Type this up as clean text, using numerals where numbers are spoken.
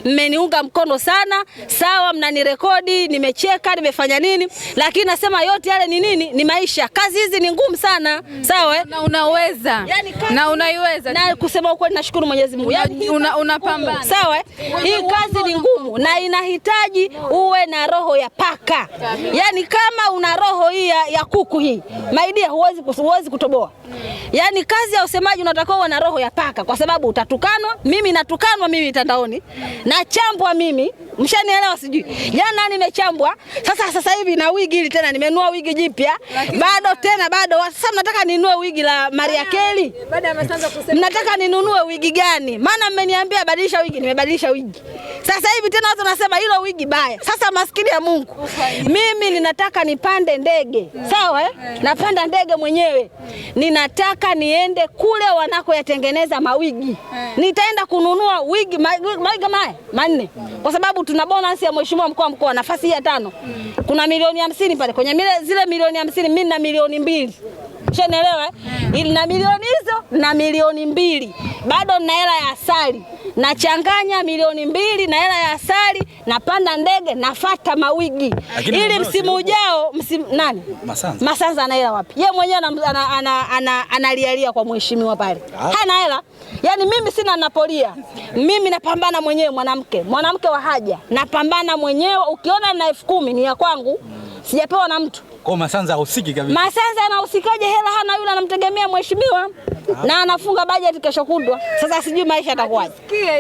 mmeniunga mkono sana, sawa, mnanirekodi, nimecheka, nimefanya nini, lakini nasema yote yale ni nini? Ni maisha. Kazi hizi ni ngumu sana, sawa? Na unaweza. Yani na unaiweza. Na kusema ukweli nashukuru Mwenyezi Mungu. Yani unapambana. Sawa? Hii kazi ni ngumu na inahitaji uwe na roho ya paka. Yani kama una roho hii ya kuku hii, maidia huwezi kutoboa. Yani kazi ya usemaji unatakiwa uwe na roho ya paka kwa sababu utatukanwa, mimi natukanwa mimi mitandaoni, na chambwa mimi, mshanielewa sijui. Jana nimechambwa, sasa hivi na wigi hili tena nimenunua wigi jipya. Bado sasa mnataka ninunue wigi la Maria Kelly. Baada ya Masanza kusema mnataka ninunue wigi gani? Maana mmeniambia badilisha wigi, nimebadilisha wigi. Sasa hivi tena watu wanasema hilo wigi baya. Sasa maskini ya Mungu. Mimi ninataka nipande ndege. Sawa Napanda ndege mwenyewe. Ninataka niende kule wanako yatengeneza mawigi. Nitaenda kununua wigi manne. Kwa sababu tuna bonus ya mheshimiwa mkuu wa mkoa nafasi ya 5. Kuna milioni 50 pale. Kwenye zile milioni 50 mimi na milioni 2. Unaelewa? Ili na milioni hizo na milioni 2. Bado nina hela ya asali. Nachanganya milioni 2 na hela ya asali, napanda ndege, nafuata mawigi. Ili msimu ujao, nani? Masanza ana hela wapi? Yeye mwenyewe analialia kwa mheshimiwa pale. Hana hela. Yani mimi sina napolia. Mimi napambana mwenyewe mwanamke wa haja. Napambana mwenyewe. Ukiona na 10,000 ni ya kwangu. Sijapewa na mtu. Kwa Masanza husiki kabisa. Masanza anahusikaje? Hela hana, yule anamtegemea mheshimiwa. Na anafunga bajeti kesho kutwa. Sasa sijui maisha yatakuwaje.